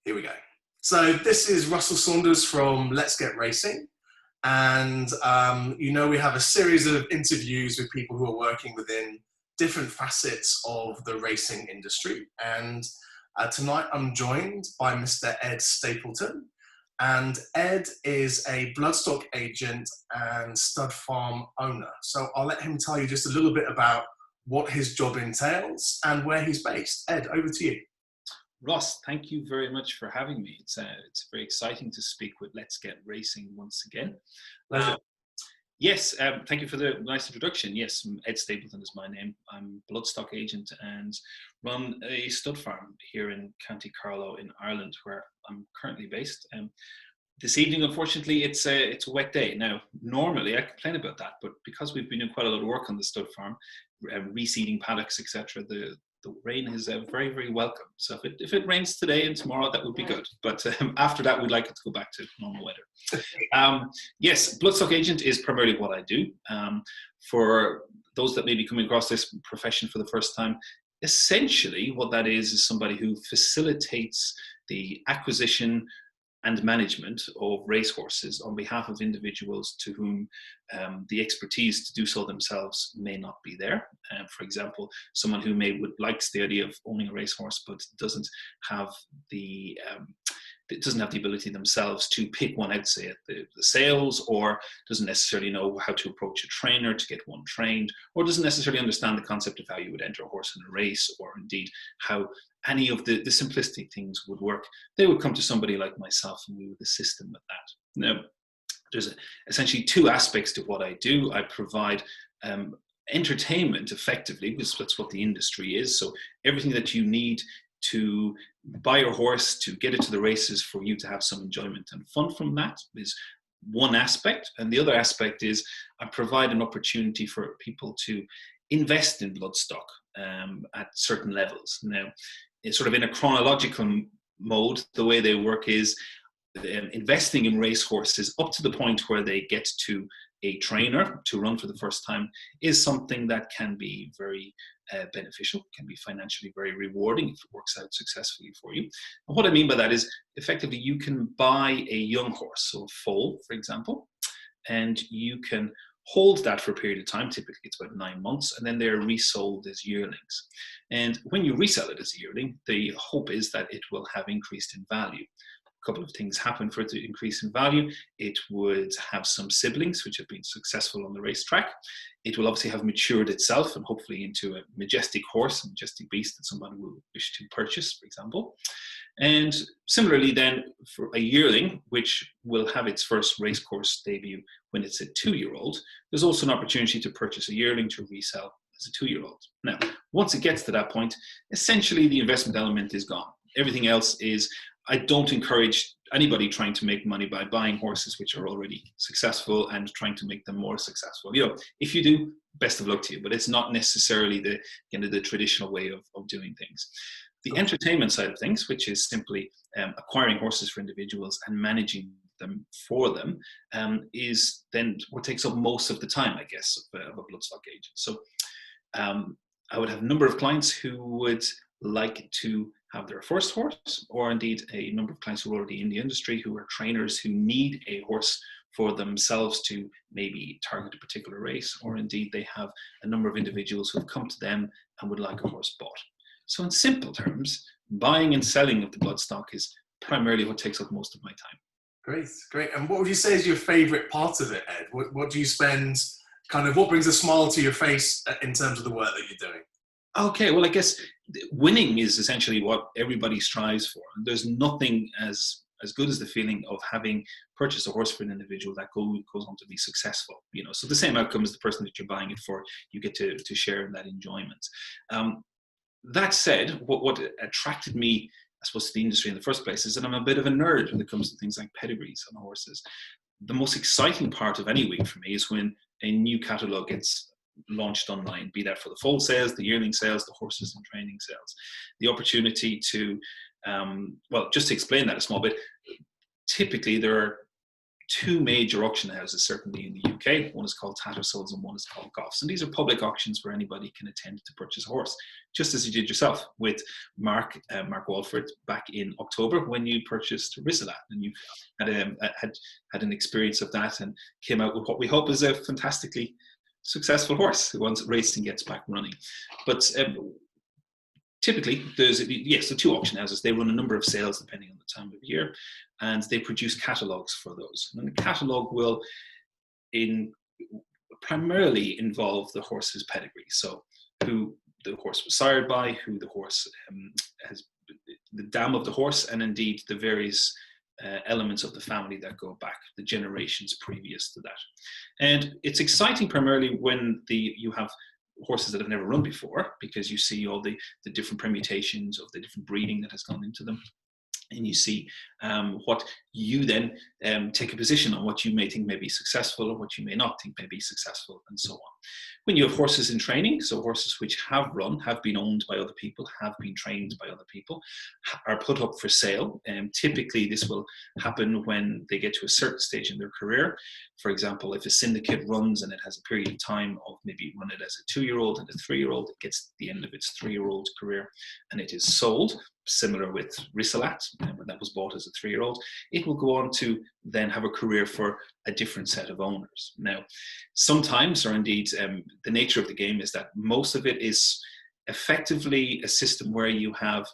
Here we go. So this is Russell Saunders from Let's Get Racing. And, we have a series of interviews with people who are working within different facets of the racing industry. And tonight I'm joined by Mr. Ed Stapleton. And Ed is a bloodstock agent and stud farm owner. So I'll let him tell you just a little bit about what his job entails and where he's based. Ed, over to you. Ross, thank you very much for having me. It's very exciting to speak with Let's Get Racing once again. Pleasure. Yes, thank you for the nice introduction. Yes, Ed Stapleton is my name. I'm a bloodstock agent and run a stud farm here in County Carlow in Ireland, where I'm currently based. This evening, unfortunately, it's a wet day. Now, normally I complain about that, but because we've been doing quite a lot of work on the stud farm, reseeding paddocks, etc., the rain is very, very welcome. So if it rains today and tomorrow, that would be good. But after that, we'd like it to go back to normal weather. Yes, bloodstock agent is primarily what I do. For those that may be coming across this profession for the first time, essentially what that is somebody who facilitates the acquisition and management of racehorses on behalf of individuals to whom the expertise to do so themselves may not be there. For example, someone who would like the idea of owning a racehorse but doesn't have the ability themselves to pick one out, say at the sales, or doesn't necessarily know how to approach a trainer to get one trained, or doesn't necessarily understand the concept of how you would enter a horse in a race, or indeed how any of the simplistic things would work. They would come to somebody like myself and we would assist them with that. Now, there's essentially two aspects to what I do. I provide entertainment effectively, because that's what the industry is. So everything that you need to buy your horse, to get it to the races, for you to have some enjoyment and fun from that is one aspect. And the other aspect is I provide an opportunity for people to invest in bloodstock at certain levels. Now, it's sort of in a chronological mode. The way they work is investing in racehorses up to the point where they get to a trainer to run for the first time is something that can be very beneficial, can be financially very rewarding if it works out successfully for you. And what I mean by that is, effectively, you can buy a young horse, so a foal, for example, and you can hold that for a period of time. Typically it's about 9 months, and then they're resold as yearlings. And when you resell it as a yearling, the hope is that it will have increased in value. A couple of things happen for it to increase in value. It would have some siblings which have been successful on the racetrack. It will obviously have matured itself and hopefully into a majestic horse, a majestic beast that somebody will wish to purchase, for example. And similarly then, for a yearling, which will have its first racecourse debut when it's a 2-year-old, there's also an opportunity to purchase a yearling to resell as a 2-year-old. Now, once it gets to that point, essentially the investment element is gone. Everything else is, I don't encourage anybody trying to make money by buying horses which are already successful and trying to make them more successful. If you do, best of luck to you, but it's not necessarily the traditional way of doing things. The entertainment side of things, which is simply acquiring horses for individuals and managing them for them, is then what takes up most of the time, I guess, of a bloodstock agent. So I would have a number of clients who would like to have their first horse, or indeed a number of clients who are already in the industry, who are trainers who need a horse for themselves to maybe target a particular race, or indeed they have a number of individuals who have come to them and would like a horse bought. So in simple terms, buying and selling of the bloodstock is primarily what takes up most of my time. Great. And what would you say is your favorite part of it, Ed? What do you spend, what brings a smile to your face in terms of the work that you're doing? Okay, well, I guess winning is essentially what everybody strives for. There's nothing as good as the feeling of having purchased a horse for an individual that goes on to be successful. So the same outcome as the person that you're buying it for, you get to share in that enjoyment. That said, what attracted me, I suppose, to the industry in the first place is that I'm a bit of a nerd when it comes to things like pedigrees on horses. The most exciting part of any week for me is when a new catalogue gets launched online, be that for the foal sales, the yearling sales, the horses and training sales. The opportunity to, just to explain that a small bit, typically there are two major auction houses, certainly in the UK. One is called Tattersalls and one is called Goffs. And these are public auctions where anybody can attend to purchase a horse, just as you did yourself with Mark Walford back in October when you purchased Rissalat. And you had an experience of that and came out with what we hope is a fantastically successful horse once racing gets back running. But typically, there's the two auction houses. They run a number of sales depending on the time of year, and they produce catalogues for those. And the catalogue will primarily involve the horse's pedigree. So who the horse was sired by, who the horse has, the dam of the horse, and indeed the various elements of the family that go back, the generations previous to that. And it's exciting primarily when you have horses that have never run before, because you see all the different permutations of the different breeding that has gone into them. And you see what you then take a position on, what you may think may be successful or what you may not think may be successful, and so on. When you have horses in training, so horses which have run, have been owned by other people, have been trained by other people, are put up for sale. Typically, this will happen when they get to a certain stage in their career. For example, if a syndicate runs and it has a period of time of maybe run it as a 2-year-old and a 3-year-old, it gets to the end of its 3-year-old career and it is sold. Similar with Rissalat, when that was bought as a 3-year-old, it will go on to then have a career for a different set of owners. Now, sometimes, or indeed the nature of the game is that most of it is effectively a system where you have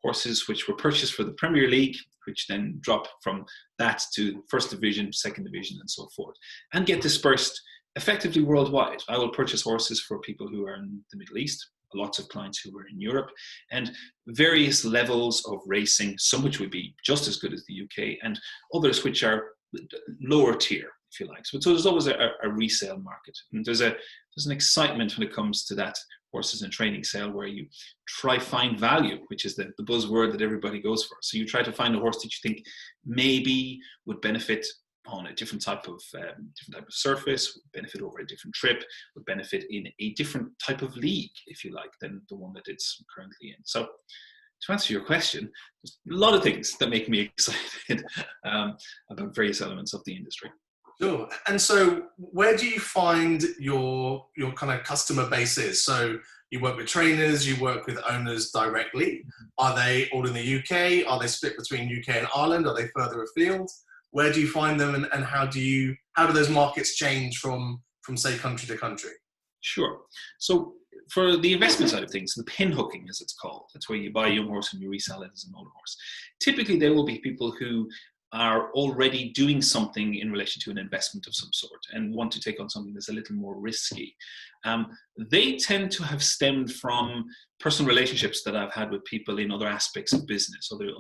horses which were purchased for the Premier League, which then drop from that to First Division, Second Division, and so forth, and get dispersed effectively worldwide. I will purchase horses for people who are in the Middle East, lots of clients who are in Europe, and various levels of racing, some which would be just as good as the UK, and others which are lower tier, if you like. So there's always a resale market. And there's an excitement when it comes to that horses and training sale, where you try find value, which is the buzzword that everybody goes for. So you try to find a horse that you think maybe would benefit on a different type of surface, would benefit over a different trip, would benefit in a different type of league, if you like, than the one that it's currently in. So to answer your question, there's a lot of things that make me excited about various elements of the industry. Sure. And so where do you find your kind of customer base is? So you work with trainers, you work with owners directly. Are they all in the UK? Are they split between UK and Ireland? Are they further afield? Where do you find them, and how do those markets change from say country to country? Sure. So for the investment side of things, the pin hooking, as it's called, that's where you buy a young horse and you resell it as an older horse. Typically, there will be people who are already doing something in relation to an investment of some sort and want to take on something that's a little more risky. They tend to have stemmed from personal relationships that I've had with people in other aspects of business, other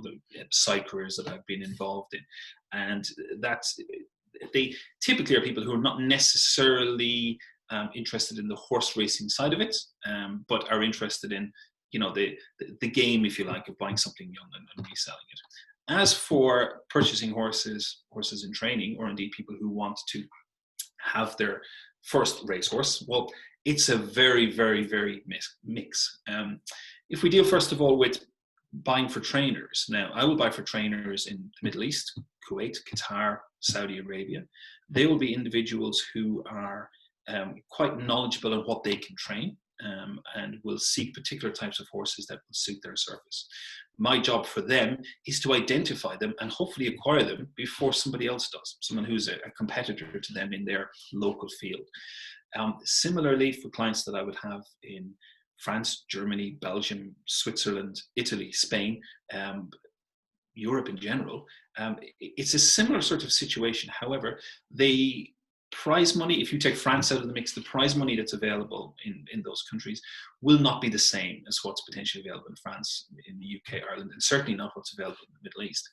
side careers that I've been involved in. And they typically are people who are not necessarily interested in the horse racing side of it, but are interested in, the game, if you like, of buying something young and reselling it. As for purchasing horses in training, or indeed people who want to have their first racehorse, well, it's a very, very, very mix. If we deal first of all with buying for trainers, now I will buy for trainers in the Middle East, Kuwait, Qatar, Saudi Arabia. They will be individuals who are quite knowledgeable in what they can train, and will seek particular types of horses that will suit their service. My job for them is to identify them and hopefully acquire them before somebody else does, someone who's a competitor to them in their local field. Similarly, for clients that I would have in France, Germany, Belgium, Switzerland, Italy, Spain, Europe in general, it's a similar sort of situation. However, the prize money, if you take France out of the mix, the prize money that's available in those countries will not be the same as what's potentially available in France, in the UK, Ireland, and certainly not what's available in the Middle East.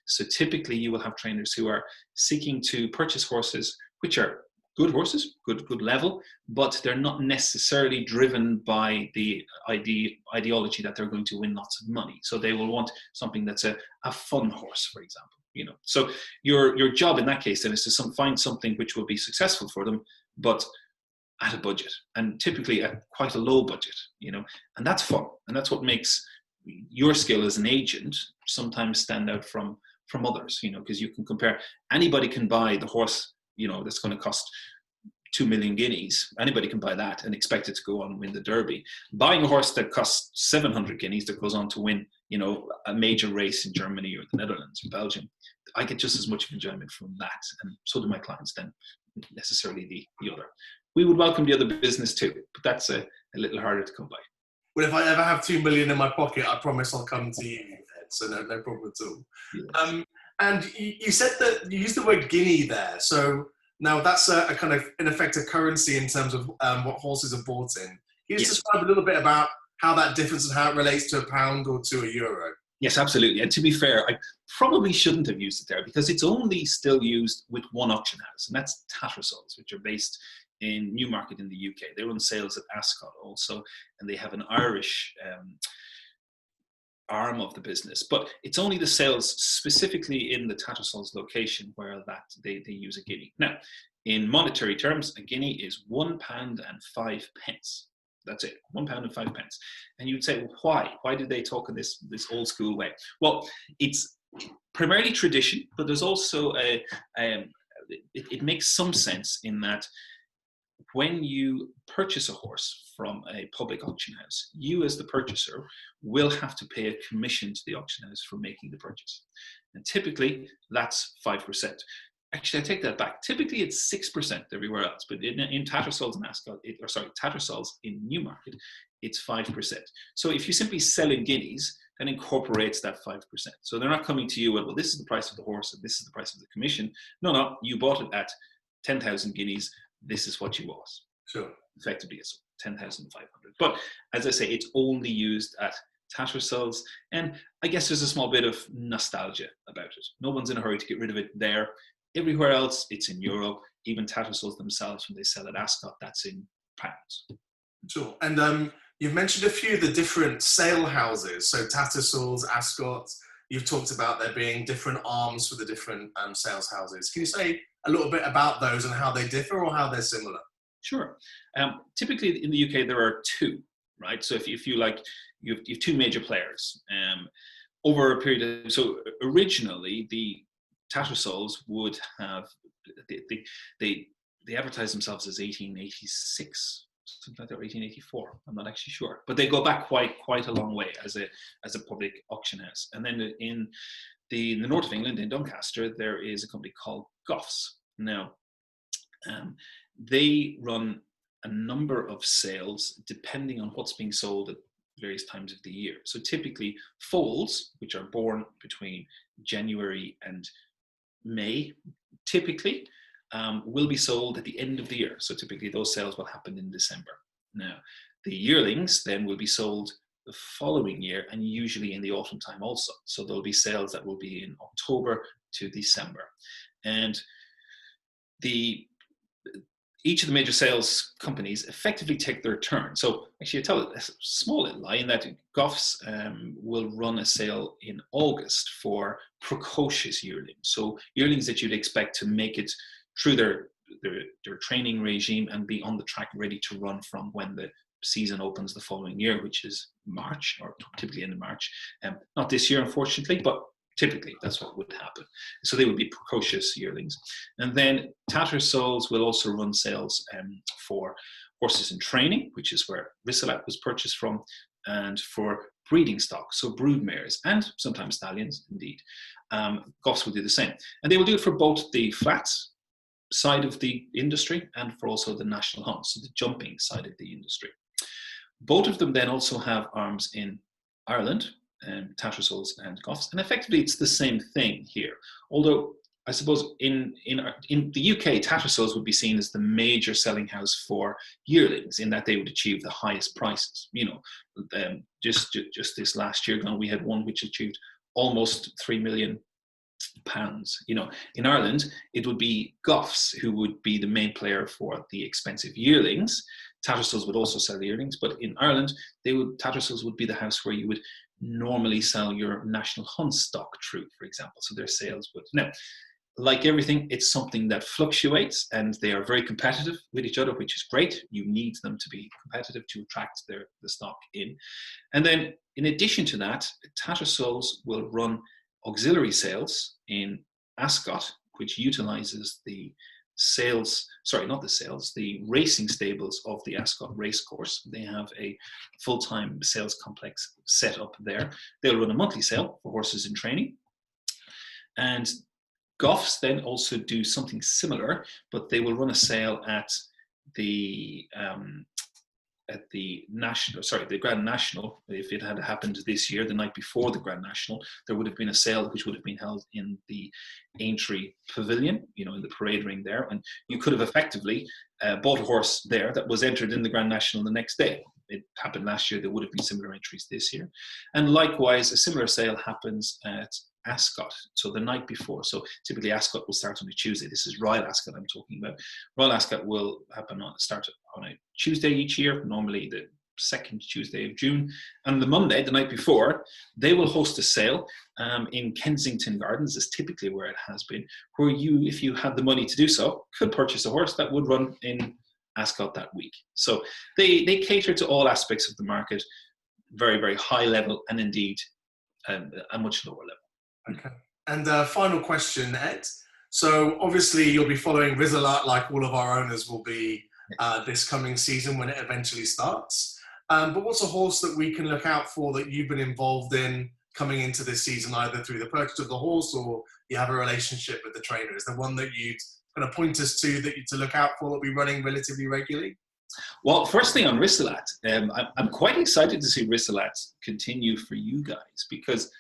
So typically you will have trainers who are seeking to purchase horses which are good horses, good level, but they're not necessarily driven by the ideology that they're going to win lots of money. So they will want something that's a fun horse, for example. So your job in that case then is to find something which will be successful for them, but at a budget, and typically at quite a low budget, and that's fun, and that's what makes your skill as an agent sometimes stand out from from others, because you can compare. Anybody can buy the horse, that's going to cost 2 million guineas. Anybody can buy that and expect it to go on and win the Derby. Buying a horse that costs 700 guineas that goes on to win, a major race in Germany or the Netherlands or Belgium, I get just as much enjoyment from that, and so do my clients than necessarily the other. We would welcome the other business too, but that's a little harder to come by. Well, if I ever have 2 million in my pocket, I promise I'll come to you, Ed, so no problem at all. Yes. And you said that you used the word guinea there. So now that's a kind of, in effect, a currency in terms of what horses are bought in. Can you just describe a little bit about how that differs and how it relates to a pound or to a euro? Yes, absolutely. And to be fair, I probably shouldn't have used it there because it's only still used with one auction house, and that's Tattersalls, which are based in Newmarket in the UK. They run sales at Ascot also, and they have an Irish arm of the business. But it's only the sales specifically in the Tattersalls location where that they use a guinea. Now, in monetary terms, a guinea is £1.05. That's it, £1.05. And you'd say, well, why? Why did they talk in this old school way? Well, it's primarily tradition, but there's also it makes some sense in that when you purchase a horse from a public auction house, you as the purchaser will have to pay a commission to the auction house for making the purchase. And typically that's 5%. Actually, I take that back. Typically it's 6% everywhere else, but in Tattersalls and Ascot, Tattersalls in Newmarket, it's 5%. So if you simply sell in guineas, that incorporates that 5%. So they're not coming to you with, well, this is the price of the horse and this is the price of the commission. No, you bought it at 10,000 guineas. This is what you owe us. Sure. Effectively, it's 10,500. But as I say, it's only used at Tattersalls, and I guess there's a small bit of nostalgia about it. No one's in a hurry to get rid of it there. Everywhere else, it's in euro. Even Tattersalls themselves, when they sell at Ascot, that's in pounds. Sure. And you've mentioned a few of the different sale houses. So Tattersalls, Ascot. You've talked about there being different arms for the different sales houses. Can you say a little bit about those and how they differ or how they're similar? Sure. Typically in the UK, there are two, right? So if you like, you have two major players. Over a period of, so originally the Tattersalls would have, they advertise themselves as 1886, something like that, or 1884. I'm not actually sure, but they go back quite a long way as a public auction house. And then in the north of England, in Doncaster, there is a company called Goffs. Now, they run a number of sales depending on what's being sold at various times of the year. So typically foals, which are born between January and May, typically will be sold at the end of the year. So typically those sales will happen in December. Now, the yearlings then will be sold the following year and usually in the autumn time also. So there'll be sales that will be in October to December. And each of the major sales companies effectively take their turn. So actually I tell a small little lie in that Goffs will run a sale in August for precocious yearlings. So yearlings that you'd expect to make it through their training regime and be on the track ready to run from when the season opens the following year, which is March, or typically in March. Not this year, unfortunately, but typically that's what would happen. So they would be precocious yearlings. And then Tattersalls will also run sales for horses in training, which is where Rissalat was purchased from, and for breeding stock, so brood mares, and sometimes stallions, indeed. Goffs will do the same. And they will do it for both the flats side of the industry and for also the national hunts, so the jumping side of the industry. Both of them then also have arms in Ireland, Tattersalls and Goffs, and effectively it's the same thing here. Although I suppose in the UK, Tattersalls would be seen as the major selling house for yearlings in that they would achieve the highest prices. Just this last year gone, we had one which achieved almost £3 million. In Ireland, it would be Goffs who would be the main player for the expensive yearlings. Tattersalls would also sell yearlings, but in Ireland, Tattersalls would be the house where you would normally sell your national hunt stock through, for example. So their sales would. Now, like everything, it's something that fluctuates, and they are very competitive with each other, which is great. You need them to be competitive to attract the stock in. And then, in addition to that, Tattersalls will run auxiliary sales in Ascot, which utilizes the the racing stables of the Ascot racecourse. They have a full-time sales complex set up there. They'll run a monthly sale for horses in training. And Goffs then also do something similar, but they will run a sale at the Grand National. If it had happened this year, the night before the Grand National, there would have been a sale which would have been held in the Aintree Pavilion, in the parade ring there, and you could have effectively bought a horse there that was entered in the Grand National the next day. It happened last year. There would have been similar entries this year, and likewise, a similar sale happens at Ascot, so the night before. So typically Ascot will start on a Tuesday. This is Royal Ascot I'm talking about. Royal Ascot will start on a Tuesday each year, normally the second Tuesday of June. And the Monday, the night before, they will host a sale in Kensington Gardens, is typically where it has been, where you, if you had the money to do so, could purchase a horse that would run in Ascot that week. So they cater to all aspects of the market, very, very high level, and indeed a much lower level. Okay. And final question, Ed. So obviously you'll be following Rizalat like all of our owners will be this coming season when it eventually starts. But what's a horse that we can look out for that you've been involved in coming into this season, either through the purchase of the horse or you have a relationship with the trainer? Is there one that you'd kind of point us to look out for that will be running relatively regularly? Well, first thing on Rizalat, I'm quite excited to see Rizalat continue for you guys, because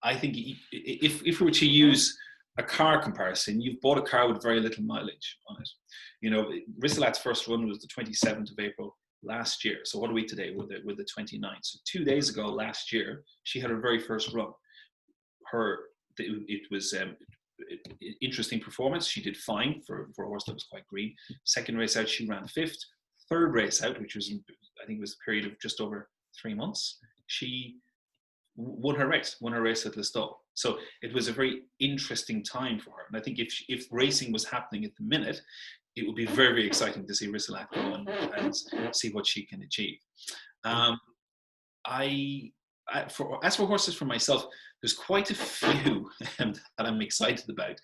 I think if we were to use a car comparison, you've bought a car with very little mileage on it. Rizalat's first run was the 27th of April last year. So what are we today? We're the 29th. So 2 days ago last year, she had her very first run. It was interesting performance. She did fine for a horse that was quite green. Second race out, she ran 5th. Third race out, which was, I think, was a period of just over 3 months, she won her race at Listowel. So it was a very interesting time for her. And I think if racing was happening at the minute, it would be very, very exciting to see Rizalat go and see what she can achieve. As for horses for myself, there's quite a few that I'm excited about.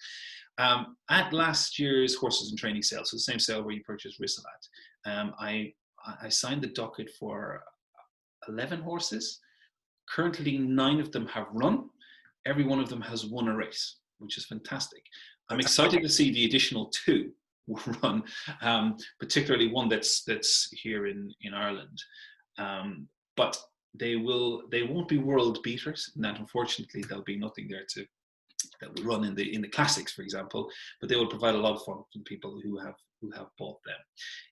At last year's horses and training sale, so the same sale where you purchased Rizalat, I signed the docket for 11 horses. Currently, 9 of them have run. Every one of them has won a race, which is fantastic. I'm excited to see the additional 2 run, particularly one that's here in Ireland. But they won't be world beaters, and that unfortunately there'll be nothing there that will run in the classics, for example. But they will provide a lot of fun for the people who have bought them.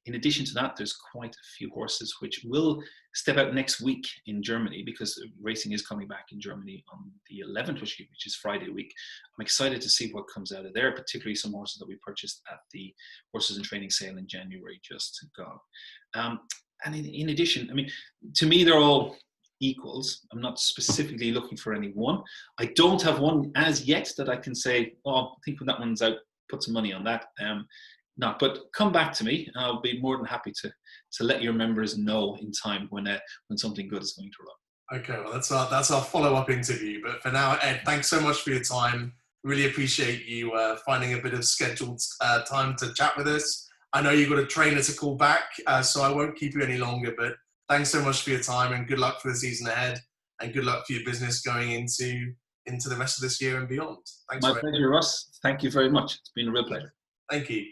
In addition to that, there's quite a few horses which will step out next week in Germany, because racing is coming back in Germany on the 11th, which is Friday week. I'm excited to see what comes out of there, particularly some horses that we purchased at the Horses and Training sale in January just gone. And in addition, I mean, to me, they're all equals. I'm not specifically looking for any one. I don't have one as yet that I can say, I think when that one's out, put some money on that. But come back to me. I'll be more than happy to let your members know in time when something good is going to run. Okay, well that's our follow-up interview. But for now, Ed, thanks so much for your time. Really appreciate you finding a bit of scheduled time to chat with us. I know you've got a trainer to call back, so I won't keep you any longer. But thanks so much for your time, and good luck for the season ahead, and good luck for your business going into the rest of this year and beyond. Thanks. My pleasure, Russ. Thank you very much. It's been a real pleasure. Thank you.